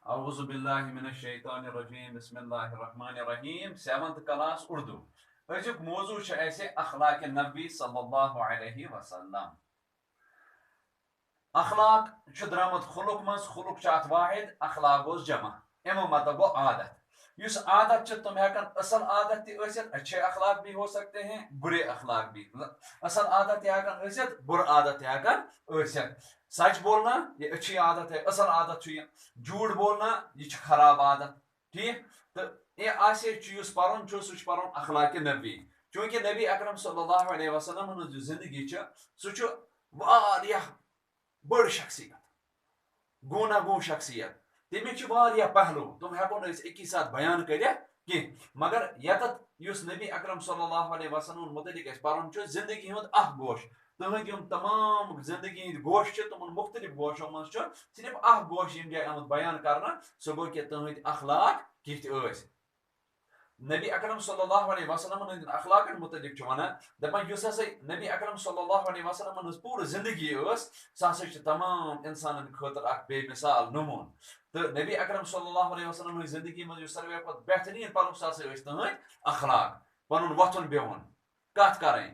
औज़ु बिल्लाहि मिनश शैतानिर रजीम बिस्मिल्लाहिर रहमानिर रहीम 7th class Urdu अजुक मौजू ऐसे अखलाक नबी सल्लल्लाहु अलैहि वसल्लम अखलाक द्रमुत खुलुक मज खुलुक अत वाहिद अखलाक गो जमा अमो मतलब गो आदत युस आदत तुम हेकन असल आदत तसित अच्छे अखलाक भी हो सकते हैं बुरे अखलाक भी असल आदत हेकन बुर आदत हेकन सच बोलना ये अच्छी आदत है असल आदत झूठ बोलना ये खराब आदत ठीक तो ये आयुस पर्न सह अखलाक नबी चूंकि नबी अकरम सल्लल्लाहु अलैहि वसल्लम जो जिंदगी सह बड़ शख्सियत गूना गू शख्सियत तमिक पहलू तुम हेको एक साथ बयान कर मगर यत नबी अकरम सल्लल्लाहु अलैहि वसल्लम मुतलिक पर्न जिंदगी हुंद गोश तुहद तमाम जिंदगी हंद गोश तुम मुख्तलिफ गोशों मज सिर्फ गोश यम जाय आमुत बयान कर सह गो कि तुहद अखलाक किथ नबी अकरम सल्लल्लाहु अलैहि वसल्लम हंद अखलाकन मुतलिक वनान दपान युस हसा नबी अकरम सल्लल्लाहु अलैहि वसल्लम हंज पूरी जिंदगी सह हसा तमाम इंसान खतर बेमिसाल नमून तो नबी अकरम सल्लल्लाहु अलैहि वसल्लम हंज जिंदगी मज सारे बेहतरीन पल सह हसा तुहद अखलाक पन वथुन बेहुन कथ करें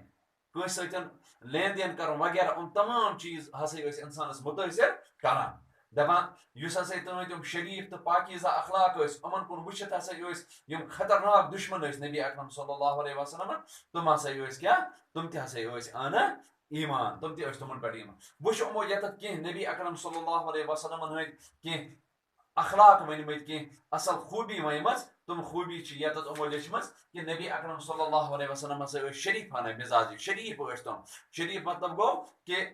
कंस सतन लेन देन कर वगैरह तमाम चीज हसा इंसानस मुतासिर करान दपान युस हसा तुहद शरीफ तो पाकीज़ा अखलाक अमन कुन वुचित हसा यम खतरनाक दुश्मन नबी अकरम सल्लल्लाहु अलैहि वसल्लम तुम हसा क्या तुम ते हसा अन ईमान तुम ते तुमन पे ईमान वुच यमो यत कह नबी अकरम सल्लल्लाहु अलैहि वसल्लम हंद कह अखलाक वनमत कह असल खूबी वनम तुम खूबी यत यमो लिचम कि नबी अकरम सल्लल्लाहु अलैहि वसल्लम हसा शरीफाना मिजाज शरीफ तुम शरीफ मतलब गो कि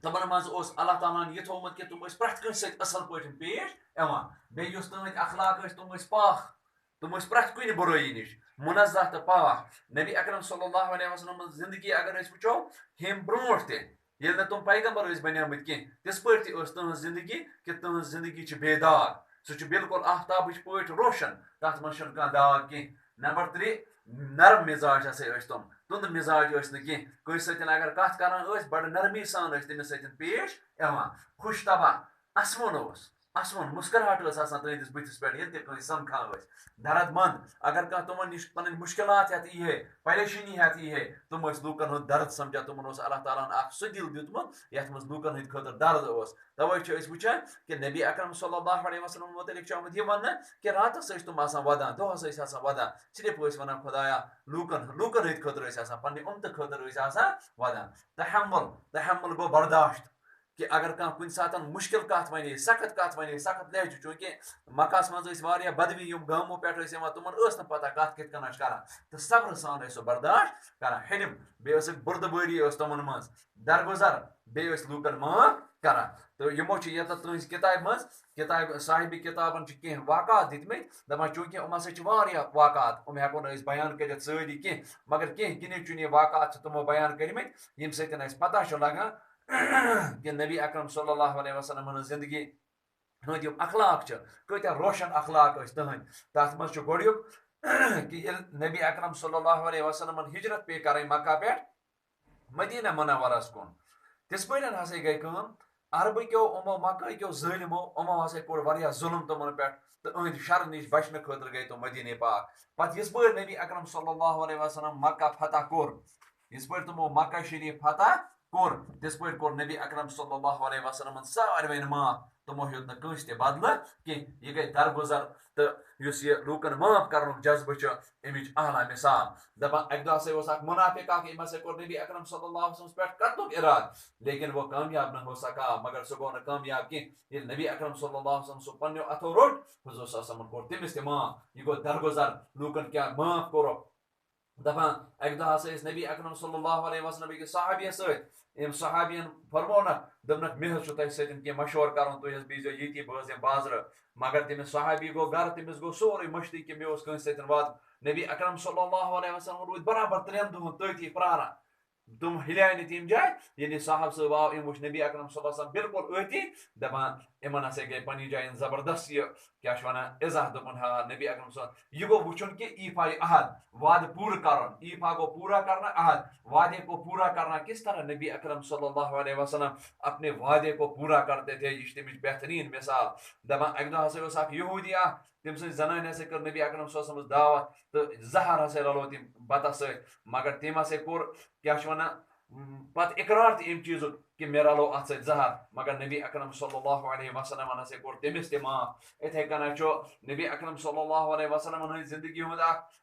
तमन मज अल्लाह ताला यह थोमुत कि तुम प्रत कस असल पे पेश बे तुहद अखलाक तुम पाक तुम प्रत कुन बुराई नश मुनज़्ज़ह तो पाक नबी अकरम सल्लल्लाहु अलैहि वसल्लम जिंदगी अगर वो हम ब्रोट तुम पैगंबर बनियामत कह तिस पे तुम जिंदगी कि तुम जिंदगी बेदाग सह बिल्कुल आफ्ताब पे रोशन तथ मज दाग कह नंबर 3 नरम मिजाज हसा तुम तुंद मिजाज कह कंस सतन अगर कथ कर बड़ नरमी सान तमिस सतन पेश खुश तबा असवन असवन मुस्कुराहट तुंदिस बुथिस पे ये समखान दरद मंद अगर कह तुमन नश पन मुश्किलात हेत यी परेशानी हेत यी तुम लूकन हंद दर्द समझा तुम अल्लाह ताला सह दिल दितमुत यथ मज लूकन हंद खतर दर्द तवे वुचान कि नबी अकरम सल्लल्लाहु अलैहि वसल्लम मुतलिक आमुत यह वन कि रातस तुम वदान दोहस वदान सिर्फ वन खुदाया लूकन लूकन हंद खतर पे उमत खतर वदान तहम्मुल तहम्मुल गो बर्दाश्त कि अगर कह कुन सात मुश्किल कत वन सख्त लहज चूंकि मक्कास मज बदवी गामों पे तुमन पता कत कित कर तो सब्र सान सह बर्दाश्त कर हिलिम बे बुर्दबारी तुमन मज दरगुजर बे लूकन माफ कर तो यमो ये तुज किताब मज किताब साहिबी किताबन कह वाक़ात दितमत दपान चूंकि हम हसा वाक़ात हेको बयान कर सारी कह मगर कह गिने चुने वाक़ात तमो बयान करमत यम सतन पता लगान कि नबी अकरम सल्लल्लाहु अलैहि वसल्लम जिंदगी हंद अखलाक कत्या रोशन अखलाक तहद तथ मज गोड़ुक कि नबी अकरम सल्लल्लाहु अलैहि वसल्लम हिजरत पे कर मक्का पे मदीना मुनव्वरस कुन तिस पे हसा गई अरब क्यों अमो मक्का क्यों ज़ालिमो अमो हसा कोर जुल्म तुमन पे तो अहद शर नश बचने खतर गई तुम मदीने पाक पत इस पे नबी अकरम सल्लल्लाहु अलैहि वसल्लम मक्का फतह कोर इस पे तुमो मक्का शरीफ फतह कोर तिस पे कोर नबी अकरम सल्लल्लाहु अलैहि वसल्लम सारे माफ तमो हेत न कंस ते बदल कह यह गई दरगुजर तो यह लूकन माफ कर जज्बह अमिच आला मिसाल दपान अक दह मुनाफिक कोर नबी अकरम सल्लल्लाहु अलैहि वसल्लम पे कत्ल इराद लेकिन वो कामयाब न हो सका मगर सह गो कामयाब कह नबी अकरम सल्लल्लाहु अलैहि वसल्लम सह पन्नो अथो रोट हुजूर कोर तमिस माफ यह गो दरगुजर लूकन क्या माफ कोर दपान अक दह नबी अकरम सल्लल्लाहु अलैहि वसल्लम सहाबिय सहाबियन फरमो ना दपनक मेह सतन मशवर कर तुम बीजो ये बह बाजर मगर तमिस सहाबी गो गर तमिस गो सोरे मश्ती कि मे कंस सतन वात नबी अकरम सल्लल्लाहु अलैहि वसल्लम रूद बराबर 3 दुहन तथी प्रान तुम हिलाय नी तम जाय ये साहब सब आव इम वुच नबी अकरम सल्लल्लाहु अलैहि वसल्लम बिल्कुल अति दपान इमन हसा गई पन्नी जायन जबरदस्त ये क्या वनान इजाह दोपन हा नबी अकरम सल्लल्लाहु यह गो वुचुन कि ईफा अहद वाद पूरा करन ईफा गो पूरा करना अहद वादे को पूरा करना किस तरह नबी अकरम सल्लल्लाहु अलैहि वसल्लम अपने वादे को पूरा करते थे यह तमिच बेहतरीन मिसाल दपान अक दह हसा यहूदी तम सज जनान हसा कर नबी अकरम सल्लल्लाहु अलैहि वसल्लम दावत तो जहर हसा रलो तम बता मगर तम हसा कोर क्या वनान पत इकरार तम चीज कि मे रलो अत जहर मगर नबी अकरम सल्लल्लाहु अलैहि वसल्लम हसा कोर तमिस ते माफ इथे कन नबी अकरम सल्लल्लाहु अलैहि वसल्लम हज जिंदगी हुंद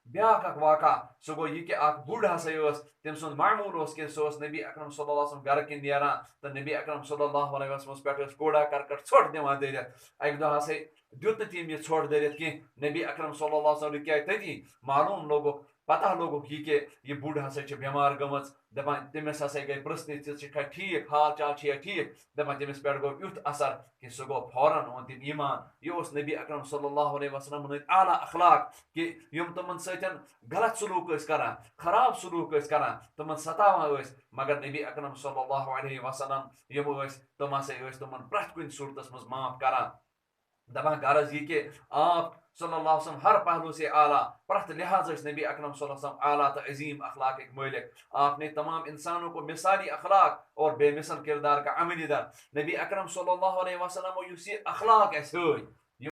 ब्याक वाक़ा सो गो यह कि बुढ़ हसा तम सुंद मामूल कि नबी अकरम सल्लल्लाहु अलैहि वसल्लम घर किन नेरान तो नबी अकरम सल्लल्लाहु अलैहि वसल्लम पे कूड़ा करकट ोट दिवान दरित अक दह हसा दुत तम यह ोट दरित कह नबी अकरम सल्लल्लाहु अलैहि वसल्लम क्या तती मालूम लोगो पता लोगो कि यह बुढ़ हसा बेमार गम दपान तमिस हसा गई पृथ्वी छा ठीक हाल चाल ठीक दपान तमिस पे गो युथ असर कि सह गो फौरन ओन तम ईमान यह नबी अकरम सल्लल्लाहु अलैहि वसल्लम हंद आला अखलाक कि यम तमन सतन गलत सलूक करान खराब सलूक करान तमन सतावान मगर नबी अकरम सल्लल्लाहु अलैहि वसल्लम यम तम हसा तमन प्रथ कुन सूरतस मज माफ करान दपान गरज यह कि आप सल्लल्लाहु अलैहि वसल्लम हर पहलू से आला प्रथ लिहाज नबी अकरम सल्लल्लाहु अलैहि वसल्लम आला तो अजीम अखलाक एक मालिक आपने तमाम इंसानों को मिसाली अखलाक और बेमिसल किरदार का अमली दर नबी अकरम सल्लल्लाहु अलैहि वसल्लम युस अखलाक